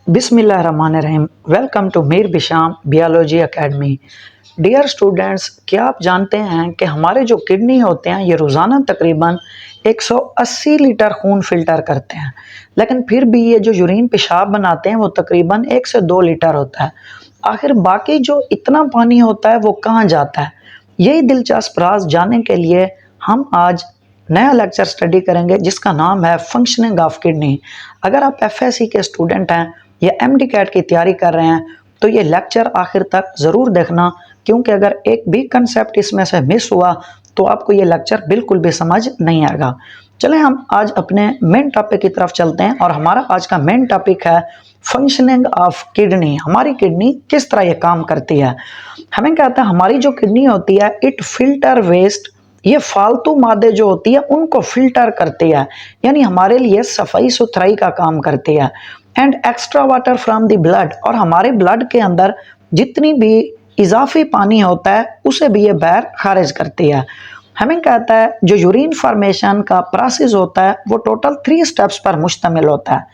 बिस्मिल्लाहिर्रहमानिर्रहीम। Welcome to Mir Bisham biology academy. Dear students, क्या आप जानते हैं कि हमारे जो किडनी होते हैं ये रोज़ाना तकरीबन 180 लीटर खून फ़िल्टर करते हैं, लेकिन फिर भी ये जो यूरिन पेशाब बनाते हैं वो तकरीबन 1 से 2 लीटर होता है। आखिर बाकी जो इतना पानी होता है वो कहाँ जाता है? यही दिलचस्प राज जानने के लिए हम आज नया लेक्चर स्टडी करेंगे जिसका नाम है फंक्शनिंग ऑफ किडनी। अगर आप एफएससी के स्टूडेंट हैं या एमडी कैट की तैयारी कर रहे हैं तो ये लेक्चर आखिर तक ज़रूर देखना, क्योंकि अगर एक भी कंसेप्ट इसमें से मिस हुआ तो आपको ये लेक्चर बिल्कुल भी समझ नहीं आएगा। चलें हम आज अपने मेन टॉपिक की तरफ चलते हैं और हमारा आज का मेन टॉपिक है फंक्शनिंग ऑफ किडनी। हमारी किडनी किस तरह ये काम करती है। हमें कहते हैं हमारी जो किडनी होती है इट फिल्टर वेस्ट, ये फालतू मादे जो होती है उनको फिल्टर करती है, यानी हमारे लिए सफाई सुथराई का काम करती है। And extra water from the blood, और हमारे ब्लड के अंदर जितनी भी इजाफी पानी होता है उसे भी ये बाहर खारिज करती है। हमें कहता है जो यूरिन फॉर्मेशन का प्रोसेस होता है वो टोटल 3 स्टेप्स पर मुश्तमिल होता है।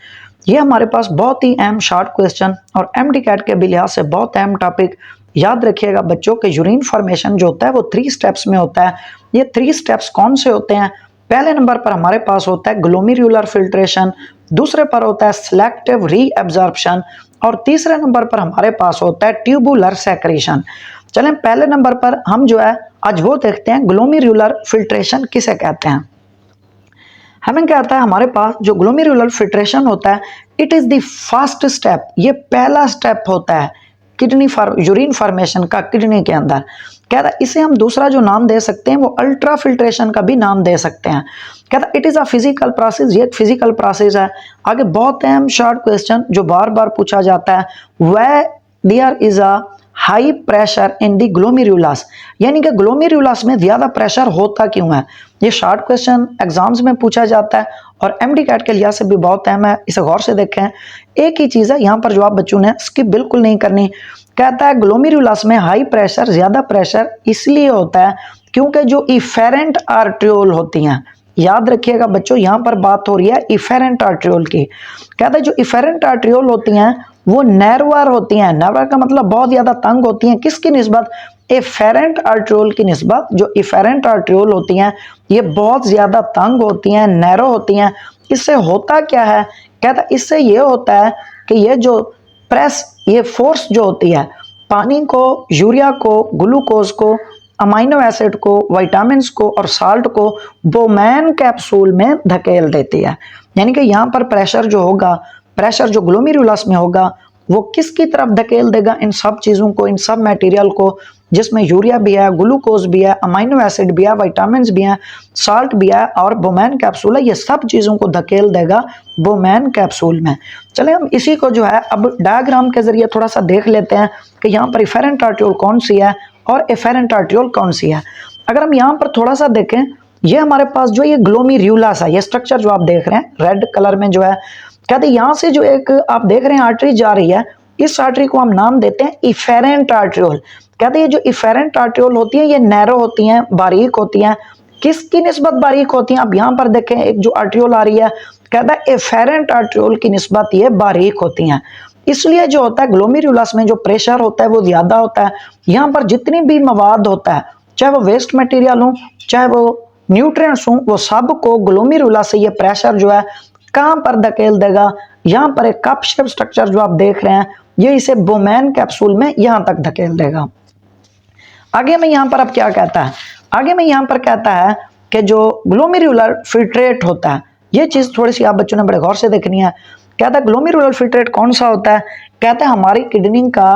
ये हमारे पास बहुत ही अहम शॉर्ट क्वेश्चन और एमडी कैट के भी लिहाज से बहुत अहम टॉपिक याद रखिएगा बच्चों के यूरिन फॉर्मेशन जो होता है वो 3 स्टेप्स में होता है। ये 3 स्टेप्स कौन से होते हैं? पहले नंबर पर हमारे पास होता है ग्लोमेरुलर फिल्ट्रेशन, दूसरे पर होता है सिलेक्टिव रीअब्जॉर्प्शन और तीसरे नंबर पर हमारे पास होता है ट्यूबुलर सेक्रेशन। चलें पहले नंबर पर हम जो है आज वो देखते हैं ग्लोमेरुलर फिल्ट्रेशन किसे कहते हैं। हमें कहता है हमारे पास जो ग्लोमेरुलर फिल्ट्रेशन होता है it is the first step, ये पहला स्टेप होता है यूरिन फॉर्मेशन का किडनी के अंदर। कहता है इसे हम दूसरा जो नाम दे सकते हैं वो अल्ट्रा फिल्ट्रेशन का भी नाम दे सकते हैं। कहता है it is a physical process, ये एक फिजिकल प्रोसेस है। आगे बहुत अहम शॉर्ट क्वेश्चन जो बार बार पूछा जाता है, where there is a high pressure in the glomerulus, यानी कि ग्लोमेरुलस में ज़्यादा प्रेशर होता क्यों है। ये शॉर्ट क्वेश्चन एग्जाम्स में पूछा जाता है और एमडी कैट के लिहाज से भी बहुत अहम है, इसे गौर से देखें। एक ही चीज़ है, यहाँ पर जवाब बच्चों ने स्किप बिल्कुल नहीं करनी। कहता है ग्लोमेरुलस में हाई प्रेशर, ज़्यादा प्रेशर इसलिए होता है क्योंकि जो इफेरेंट आर्ट्रियोल होती हैं, याद रखिएगा बच्चों यहाँ पर बात हो रही है इफेरेंट आर्ट्रियोल की। कहता है जो इफेरेंट आर्ट्रियोल होती हैं वो नैरोअर होती हैं। नैरोअर का मतलब बहुत ज़्यादा तंग होती हैं, किसकी निस्बत? एफेरेंट आर्ट्रियोल की निस्बत। जो इफेरेंट आर्ट्रियोल होती हैं ये बहुत ज़्यादा तंग होती हैं, नैरो होती हैं। इससे होता क्या है? कहता है इससे ये होता है कि ये जो प्रेस, ये फोर्स जो होती है पानी को, यूरिया को, ग्लूकोज को, अमाइनो एसिड को, विटामिन्स को और साल्ट को बोमैन कैप्सूल में धकेल देती है। यानी कि यहाँ पर प्रेशर जो होगा, प्रेशर जो ग्लोमेरुलस में होगा वो किसकी तरफ धकेल देगा? इन सब चीज़ों को, इन सब मटेरियल को जिसमें यूरिया भी है, ग्लूकोज भी है, अमाइनो एसिड भी है, विटामिन्स भी हैं, साल्ट भी है और बोमैन कैप्सूल है, ये सब चीज़ों को धकेल देगा बोमैन कैप्सूल में। चले हम इसी को जो है अब डायग्राम के जरिए थोड़ा सा देख लेते हैं कि यहाँ पर इफेरेंट आर्ट्रियोल कौन सी है और एफेरेंट आर्ट्रियोल कौन सी है। अगर हम यहाँ पर थोड़ा सा देखें, ये हमारे पास जो ये ग्लोमेरुलस है, ये स्ट्रक्चर जो आप देख रहे हैं रेड कलर में जो है, कहते हैं यहाँ से जो एक आप देख रहे हैं आर्टरी जा रही है, इस आर्टरी को हम नाम देते हैं इफेरेंट आर्ट्रियोल। कहते हैं ये जो इफेरेंट आर्ट्रियोल होती है ये नैरो होती हैं, बारीक होती हैं। किसकी निस्बत बारीक होती हैं? आप यहाँ पर देखें एक जो आर्ट्रियोल आ रही है, कहता है एफेरेंट आर्ट्रियोल की निस्बत ये बारीक होती हैं। इसलिए जो होता है ग्लोमेरुलस में जो प्रेशर होता है वो ज़्यादा होता है। यहाँ पर जितनी भी मवाद होता है, चाहे वो वेस्ट मटेरियल हो, चाहे वो न्यूट्रिएंट्स हों, वो सब को ग्लोमेरुलस से ये प्रेशर जो है कहाँ पर धकेल देगा? यहाँ पर एक कप शेप स्ट्रक्चर जो आप देख रहे हैं ये इसे बोमैन कैप्सूल में यहाँ तक धकेल देगा। आगे में यहाँ पर अब क्या कहता है? आगे में यहाँ पर कहता है कि जो ग्लोमेरुलर फिल्ट्रेट होता है, ये चीज़ थोड़ी सी आप बच्चों ने बड़े गौर से देखनी है। कहता है ग्लोमेरुलर फिल्ट्रेट कौन सा होता है? कहता है हमारी किडनी का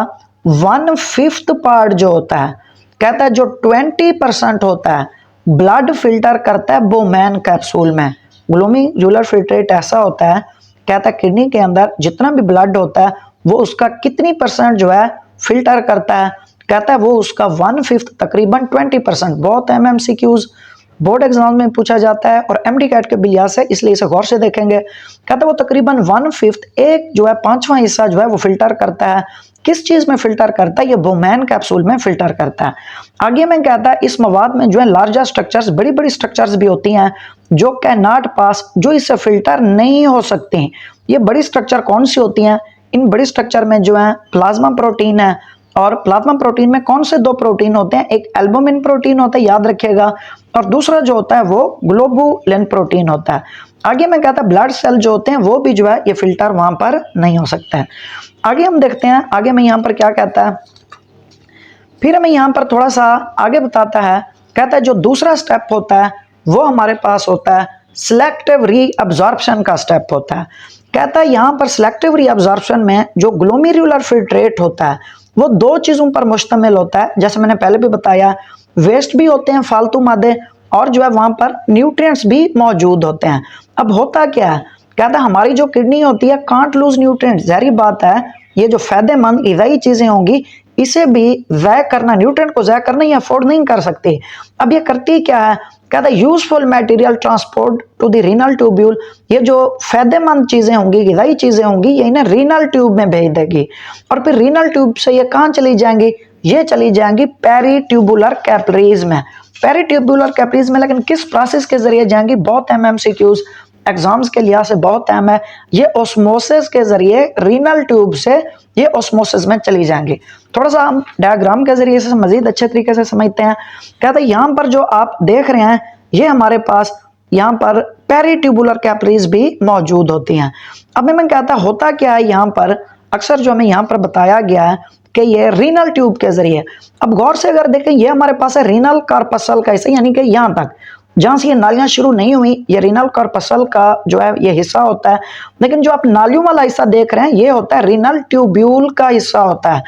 1/5 पार्ट जो होता है, कहता है जो 20% होता है ब्लड फिल्टर करता है बोमैन कैप्सूल में। ग्लोमेरुलर फिल्ट्रेट ऐसा होता है, कहता है किडनी के अंदर जितना भी ब्लड होता है वो उसका कितनी % जो है फिल्टर करता है? कहता है वो उसका 1/5 तकरीबन 20%। बहुत MCQs बोर्ड एग्जाम में पूछा जाता है और एमडी कैट के भी लिहाज से, इसलिए इसे गौर से देखेंगे। कहता है वो तकरीबन 1/5, एक जो है 5वां हिस्सा जो है वो फिल्टर करता है। किस चीज़ में फिल्टर करता है? ये बोमैन कैप्सूल में फिल्टर करता है। आगे में कहता है इस मवाद में जो है लार्जर स्ट्रक्चर्स, बड़ी बड़ी स्ट्रक्चर्स भी होती हैं जो कैन नॉट पास, जो इससे फिल्टर नहीं हो सकती। ये बड़ी स्ट्रक्चर कौन सी होती हैं? इन बड़ी स्ट्रक्चर में जो है प्लाज्मा प्रोटीन है, और प्लाज्मा प्रोटीन में कौन से दो प्रोटीन होते हैं, एक एल्बुमिन प्रोटीन होता है, याद रखिएगा, और दूसरा जो होता है वो ग्लोबुलिन प्रोटीन होता है। आगे मैं कहता ब्लड सेल जो होते हैं वो भी जो है ये फिल्टर वहां पर नहीं हो सकता है। आगे हम देखते हैं, आगे मैं यहाँ पर क्या कहता है, फिर हमें यहाँ पर थोड़ा सा आगे बताता है, कहता है जो दूसरा स्टेप होता है वो हमारे पास होता है सिलेक्टिव रीअब्जॉर्प्शन का स्टेप होता है। कहता है यहाँ पर सिलेक्टिव रीअब्जॉर्प्शन में जो ग्लोमेरुलर फिल्ट्रेट होता है वो दो चीजों पर मुश्तमिल होता है, जैसे मैंने पहले भी बताया, वेस्ट भी होते हैं फालतू मादे, और जो है वहां पर न्यूट्रिएंट्स भी मौजूद होते हैं। अब होता क्या है, कहता है हमारी जो किडनी होती है कांट लूज न्यूट्रिएंट्स, जाहिर बात है ये जो फायदेमंद ग़िज़ाई चीजें होंगी इसे भी ज़ाय करना, न्यूट्रिएंट को ज़ाय करना ये अफोर्ड नहीं कर सकती। अब ये करती क्या है, कहता है useful material transport to the renal tubule, ये जो फायदेमंद चीजें होंगी, ग़िज़ाई चीजें होंगी, ये इन्हें रीनल ट्यूब में भेज देगी, और फिर रीनल ट्यूब से ये कहाँ चली जाएंगी, ये चली जाएंगी पेरीट्यूबुलर कैपिलरीज में। पेरीट्यूबुलर कैपिलरीज में लेकिन किस प्रोसेस के जरिए जाएंगी, बहुत MCQs एग्जाम्स के लिहाज से बहुत अहम है, ये ऑस्मोसिस के जरिए रीनल ट्यूब से ये ऑस्मोसिस में चली जाएंगी। थोड़ा सा हम डायग्राम के जरिए से मजीद अच्छे तरीके से समझते हैं। कहते हैं यहाँ पर जो आप देख रहे हैं ये हमारे पास यहाँ पर पेरीट्यूबुलर कैपिलरीज भी मौजूद होती हैं। अब मैं कहता होता क्या है, यहाँ पर अक्सर जो हमें यहाँ पर बताया गया है कि ये रीनल ट्यूब के जरिए, अब गौर से अगर देखें ये हमारे पास है रीनल कार्पसल का हिस्सा, यानी कि यहाँ तक जहां से ये नालियां शुरू नहीं हुई ये रीनल कार्पसल का जो है ये हिस्सा होता है, लेकिन जो आप नालियों वाला हिस्सा देख रहे हैं ये होता है रीनल ट्यूब्यूल का हिस्सा होता है।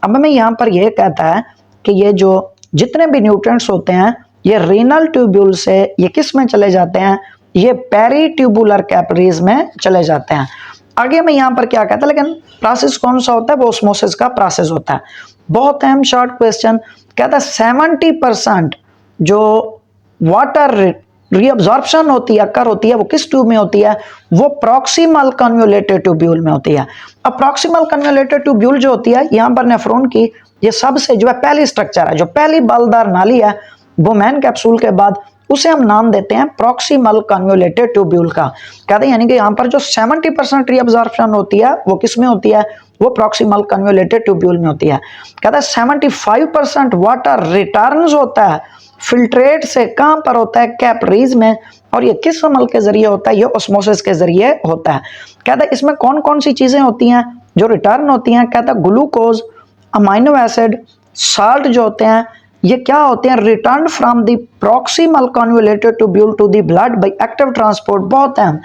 अब मैं यहाँ पर यह कहता है कि ये जो जितने भी न्यूट्रिएंट्स होते हैं ये रीनल ट्यूब्यूल से ये किस में चले जाते हैं, ये पेरीट्यूबुलर कैपिलरीज में चले जाते हैं। आगे मैं यहाँ पर क्या कहता है, लेकिन प्रोसेस कौन सा होता है, वो ऑस्मोसिस का प्रोसेस होता है। बहुत अहम शॉर्ट क्वेश्चन, कहता है 70% जो वाटर रीअब्जॉर्प्शन होती है, अकर होती है, वो किस ट्यूब में होती है, वो प्रॉक्सिमल कन्वोलेटेड ट्यूब्यूल में होती है। अब प्रॉक्सिमल कन्वोलेटेड ट्यूब्यूल जो होती है यहाँ पर नेफ्रॉन की ये सबसे जो है पहली स्ट्रक्चर है, जो पहली बालदार नाली है बोमैन कैप्सूल के बाद, उसे हम नाम देते हैं प्रॉक्सिमल कन्वोलेटेड ट्यूब्यूल का। कहते हैं यानी कि यहाँ पर जो 70% रीअब्जॉर्प्शन होती है वो किस में होती है, वो प्रॉक्सिमल कन्वोलेटेड ट्यूब्यूल में होती है। कहता है 75% वाटर रिटर्न्स होता है फिल्ट्रेट से, कहां पर होता है, कैपिलरीज में, और ये किस अमल के जरिए होता है, ये ऑस्मोसिस के जरिए होता है। कहता है इसमें कौन कौन सी चीजें होती हैं जो रिटर्न होती हैं, कहता है ग्लूकोज, अमाइनो एसिड, साल्ट जो होते हैं ये क्या होते हैं, return from the proximal convoluted tubule to the blood by active transport. बहुत अहम,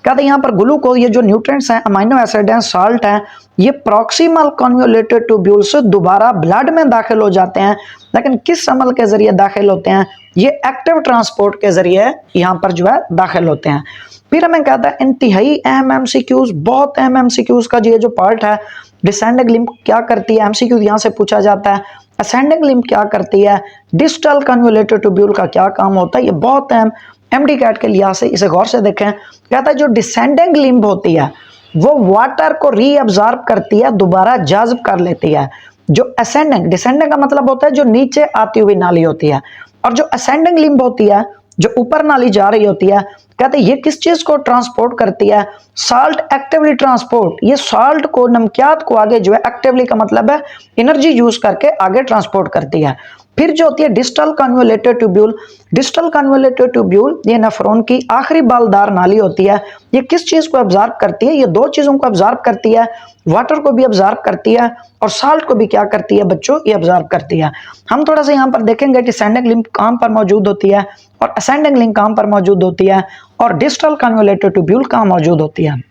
कहते हैं यहाँ पर ग्लूकोज, ये जो न्यूट्रिएंट्स हैं, अमाइनो एसिड हैं, साल्ट हैं, ये प्रॉक्सिमल कन्वोलेटेड ट्यूब्यूल से दोबारा ब्लड में दाखिल हो जाते हैं, लेकिन किस अमल के जरिए दाखिल होते हैं, ये एक्टिव ट्रांसपोर्ट के जरिए यहाँ पर जो है दाखिल होते हैं। फिर हमें कहता है इंतहाई अहम MCQs, बहुत अहम MCQs का ये जो पार्ट है, डिसेंडिंग लिम्फ क्या करती है, MCQ यहाँ से पूछा जाता है, असेंडिंग लिम्फ क्या करती है, डिस्टल कन्वोलेटेड ट्यूब्यूल का क्या काम होता है, ये बहुत अहम MD कैट के लिहाज से इसे गौर से देखें। कहता है जो डिसेंडिंग लिम्फ होती है वो वाटर को रीअब्जॉर्ब करती है, दोबारा जज्ब कर लेती है। जो असेंडिंग, डिसेंडिंग का मतलब होता है जो नीचे आती हुई नाली होती है, और जो असेंडिंग लिम्फ होती है जो ऊपर नाली जा रही होती है, कहते हैं ये किस चीज को ट्रांसपोर्ट करती है, साल्ट एक्टिवली ट्रांसपोर्ट, ये साल्ट को, नमकियात को आगे जो है एक्टिवली का मतलब है एनर्जी यूज करके आगे ट्रांसपोर्ट करती है। फिर जो होती है distal convoluted tubule, distal convoluted tubule ये नेफ्रॉन की आखिरी बालदार नाली होती है, ये किस चीज को अब्जॉर्ब करती है, ये दो चीजों को अब्जॉर्ब करती है, वाटर को भी अब्जॉर्ब करती है और साल्ट को भी क्या करती है बच्चों, ये अब्जॉर्ब करती है। हम थोड़ा सा यहाँ पर देखेंगे डिसेंडिंग लिम्फ कहाँ पर मौजूद होती है और असेंडिंग लिम्फ कहाँ पर मौजूद होती है और डिस्टल कन्वोलेटेड ट्यूब्यूल कहाँ मौजूद होती है।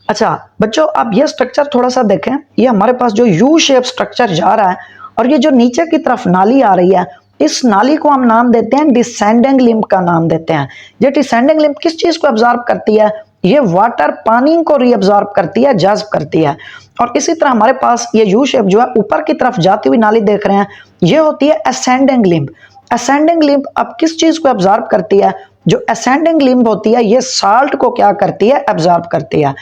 अच्छा बच्चों आप ये स्ट्रक्चर थोड़ा सा देखें, ये हमारे पास जो यू शेप स्ट्रक्चर जा रहा है और ये जो नीचे की तरफ नाली आ रही है, इस नाली को हम नाम देते हैं डिसेंडिंग लिम्फ का नाम देते हैं। ये डिसेंडिंग लिम्फ किस चीज को अब्जॉर्ब करती है, ये वाटर पानी को रीअब्जॉर्ब करती है, जज्ब करती है। और इसी तरह हमारे पास ये यू शेप जो है ऊपर की तरफ जाती हुई नाली देख रहे हैं, ये होती है असेंडिंग लिम्फ। असेंडिंग लिम्फ अब किस चीज को अब्जॉर्ब करती है, जो असेंडिंग लिम्फ होती है ये साल्ट को क्या करती है, अब्जॉर्ब करती है।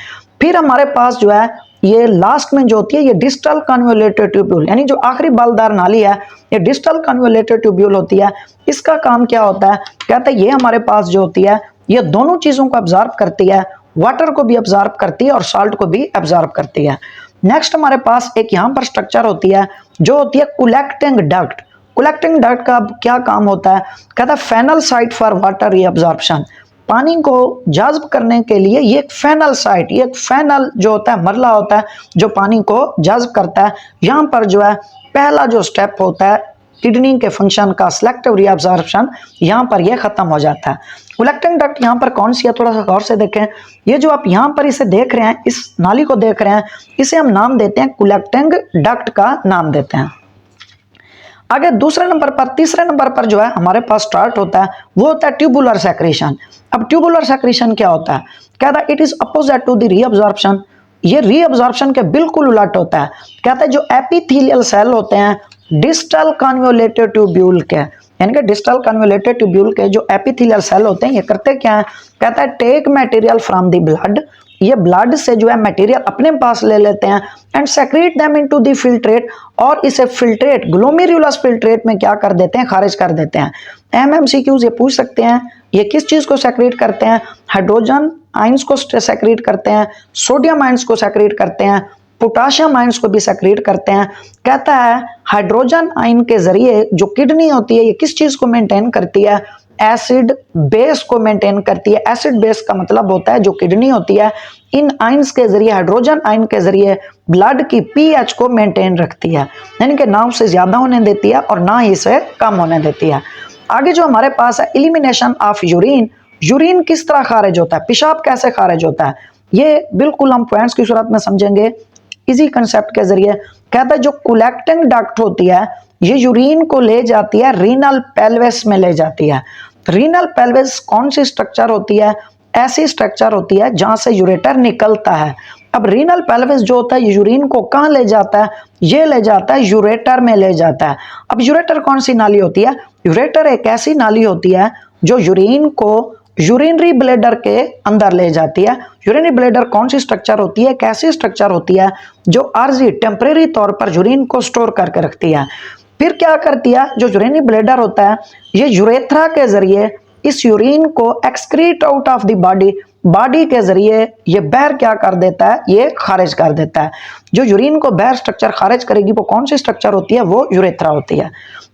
फिर हमारे पास जो है ये लास्ट में जो होती है ये डिस्टल कन्वोलेटेड ट्यूब्यूल, यानी जो आखिरी बालदार नाली है ये डिस्टल कन्वोलेटेड ट्यूब्यूल होती है। इसका काम क्या होता है, कहते हैं ये हमारे पास जो होती है ये दोनों चीजों को अब्जॉर्ब करती है, वाटर को भी एब्जॉर्ब करती है और साल्ट को भी एब्जॉर्ब करती है। नेक्स्ट हमारे पास एक यहाँ पर स्ट्रक्चर होती है जो होती है कलेक्टिंग डक्ट। कलेक्टिंग डक्ट का क्या काम होता है, कहता है final site for water reabsorption. पानी को जज्ब करने के लिए ये एक फेनल साइट, ये एक फेनल जो होता है मरला होता है जो पानी को जज्ब करता है। यहाँ पर जो है पहला जो स्टेप होता है किडनी के फंक्शन का सिलेक्टिव रीअब्जॉर्प्शन, यहाँ पर यह खत्म हो जाता है। कलेक्टिंग डक्ट यहाँ पर कौन सी है, थोड़ा सा गौर से देखें। ये जो आप यहाँ पर इसे देख रहे हैं, इस नाली को देख रहे हैं, इसे हम नाम देते हैं कलेक्टिंग डक्ट का नाम देते हैं। आगे दूसरे नंबर पर, तीसरे नंबर पर जो है हमारे पास स्टार्ट होता है वो होता है ट्यूबुलर सेक्रेशन। अब ट्यूबुलर सेक्रेशन क्या होता है, कहता है it is opposite to the reabsorption. ये रीअब्जॉर्प्शन के बिल्कुल उलट होता है। कहता है जो एपिथेलियल सेल होते हैं डिस्टल कन्वोल्यूटेड ट्यूब्यूल के, यानी कि डिस्टल कन्वोल्यूटेड ट्यूब्यूल के जो एपिथेलियल सेल होते हैं ये करते क्या है, कहता है take material from the blood, ये ब्लड से जो है मटेरियल अपने पास ले लेते हैं and secrete them into the filtrate, और इसे फिल्ट्रेट ग्लोमेरुलस फिल्ट्रेट में क्या कर देते हैं, खारिज कर देते हैं। एमएमसीक्यूज ये पूछ सकते हैं ये किस चीज को सेक्रेट करते हैं, हाइड्रोजन आयंस को सेक्रेट करते हैं, सोडियम आयंस को सेक्रेट करते हैं, पोटाशियम आयंस को भी सेक्रेट करते हैं। कहता है हाइड्रोजन आयन के जरिए जो किडनी होती है ये किस चीज को मेंटेन करती है, एसिड बेस को मेंटेन करती है। एसिड बेस का मतलब होता है जो किडनी होती है इन आयंस के जरिए, हाइड्रोजन आयन के जरिए ब्लड की पीएच को मेंटेन रखती है, यानी कि ना उसे ज्यादा होने देती है और ना ही इसे कम होने देती है। आगे जो हमारे पास है एलिमिनेशन ऑफ यूरिन। यूरिन किस तरह खारिज होता है, पेशाब कैसे खारिज होता है, ये बिल्कुल हम पॉइंट्स की सूरत में समझेंगे इसी कंसेप्ट के जरिए। कहता है जो कलेक्टिंग डक्ट होती है ये यूरिन को ले जाती है रीनल पेल्विस में ले जाती है। रीनल पेल्विस कौन सी स्ट्रक्चर होती है, ऐसी स्ट्रक्चर होती है जहां से यूरेटर निकलता है। अब रीनल पेल्विस जो होता है ये यूरिन को कहां ले जाता है, ये ले जाता है यूरेटर में ले जाता है। अब यूरेटर कौन सी नाली होती है, यूरेटर एक ऐसी नाली होती है जो यूरिन को यूरिनरी ब्लैडर के अंदर ले जाती है। यूरिनरी ब्लैडर कौन सी स्ट्रक्चर होती है, कैसी स्ट्रक्चर होती है जो आर्जी टेम्परेरी तौर पर यूरिन को स्टोर करके रखती है। फिर क्या करती है, जो यूरिनरी ब्लैडर होता है ये यूरेथ्रा के जरिए इस यूरिन को excrete out of the body, body के जरिए ये बाहर क्या कर देता है, ये खारिज कर देता है। जो यूरिन को बाहर स्ट्रक्चर खारिज करेगी वो कौन सी स्ट्रक्चर होती है, वो यूरेथ्रा होती है।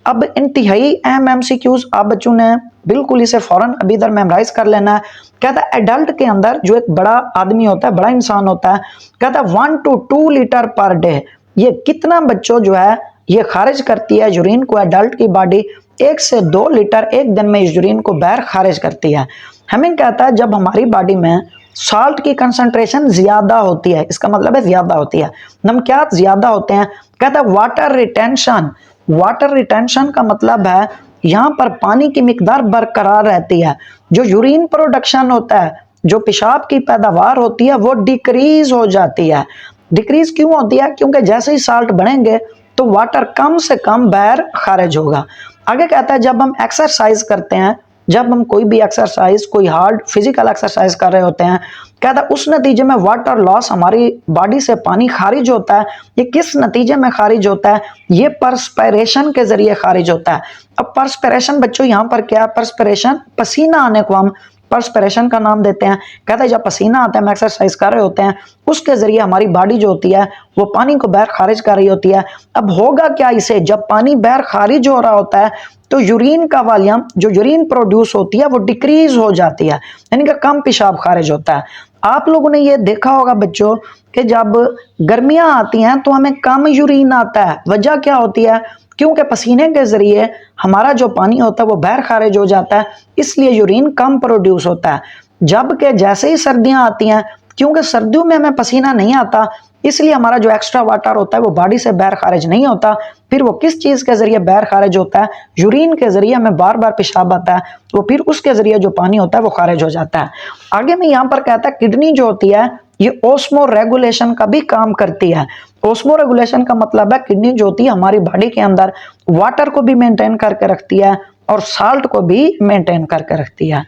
अब इंतहाई अहम एमसीक्यूज आप बच्चों ने बिल्कुल इसे फौरन अभी इधर मेमोराइज कर लेना है। कहता है एडल्ट के अंदर जो एक बड़ा आदमी होता है, बड़ा इंसान होता है, कहता है 1 to 2 लीटर पर डे, ये कितना बच्चों जो है ये खारिज करती है यूरिन को। एडल्ट की बॉडी 1 से 2 लीटर एक दिन में इस यूरिन को बाहर खारिज करती है। हमें कहता है जब हमारी बॉडी में साल्ट की कंसंट्रेशन ज्यादा होती है, इसका मतलब है ज्यादा होती है, नमकियात ज्यादा होते हैं। कहता है वाटर रिटेंशन, वाटर रिटेंशन का मतलब है यहाँ पर पानी की मिकदार बरकरार रहती है। जो यूरिन प्रोडक्शन होता है, जो पेशाब की पैदावार होती है वो डिक्रीज हो जाती है। डिक्रीज क्यों होती है, क्योंकि जैसे ही साल्ट बढ़ेंगे तो वाटर कम से कम बाहर खारिज होगा। आगे कहता है जब हम एक्सरसाइज करते हैं, जब हम कोई भी एक्सरसाइज, कोई हार्ड फिजिकल एक्सरसाइज कर रहे होते हैं, कहता है उस नतीजे में वाटर लॉस, हमारी बॉडी से पानी खारिज होता है। ये किस नतीजे में खारिज होता है, ये परस्पिरेशन के जरिए खारिज होता है। अब परस्पिरेशन बच्चों यहाँ पर क्या है, परस्पिरेशन पसीना आने को हम परस्पिरेशन का नाम देते हैं। कहते हैं जब पसीना आता है, हम एक्सरसाइज कर रहे होते हैं, उसके जरिए हमारी बॉडी जो होती है वो पानी को बाहर खारिज कर रही होती है। अब होगा क्या इसे, जब पानी बाहर खारिज हो रहा होता है तो यूरिन का वॉल्यूम, जो यूरिन प्रोड्यूस होती है वो डिक्रीज हो जाती है, यानी कि कम पेशाब खारिज होता है। आप लोगों ने ये देखा होगा बच्चों कि जब गर्मियां आती हैं तो हमें कम यूरिन आता है। वजह क्या होती है, क्योंकि पसीने के जरिए हमारा जो पानी होता है वो बाहर खारिज हो जाता है, इसलिए यूरिन कम प्रोड्यूस होता है। जबकि जैसे ही सर्दियां आती हैं, क्योंकि सर्दियों में हमें पसीना नहीं आता, इसलिए हमारा जो एक्स्ट्रा वाटर होता है वो बॉडी से बाहर खारिज नहीं होता। फिर वो किस चीज के जरिए बाहर खारिज होता है, यूरिन के जरिए हमें बार बार पेशाब आता है, वो फिर उसके जरिए जो पानी होता है वो खारिज हो जाता है। आगे में यहाँ पर कहता है किडनी जो होती है ये ओस्मो रेगुलेशन का भी काम करती है। ओस्मो रेगुलेशन का मतलब है किडनी जो होती है हमारी बॉडी के अंदर वाटर को भी मेंटेन करके रखती है और साल्ट को भी मेंटेन करके रखती है।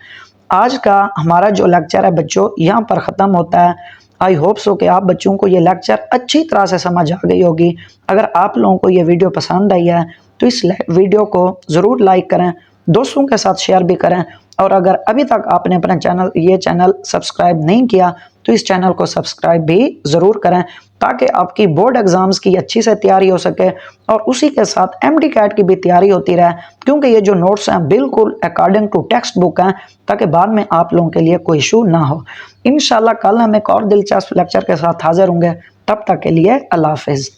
आज का हमारा जो लेक्चर है बच्चों यहाँ पर ख़त्म होता है। आई होप सो कि आप बच्चों को ये लेक्चर अच्छी तरह से समझ आ गई होगी। अगर आप लोगों को ये वीडियो पसंद आई है तो इस वीडियो को ज़रूर लाइक करें, दोस्तों के साथ शेयर भी करें और अगर अभी तक आपने अपना ये चैनल सब्सक्राइब नहीं किया तो इस चैनल को सब्सक्राइब भी ज़रूर करें, ताकि आपकी बोर्ड एग्ज़ाम्स की अच्छी से तैयारी हो सके और उसी के साथ एमडी कैट की भी तैयारी होती रहे, क्योंकि ये जो नोट्स हैं बिल्कुल अकॉर्डिंग टू टेक्स्ट बुक हैं, ताकि बाद में आप लोगों के लिए कोई इशू ना हो। इंशाल्लाह कल हम एक और दिलचस्प लेक्चर के साथ हाजिर होंगे, तब तक के लिए अल्लाह हाफिज़।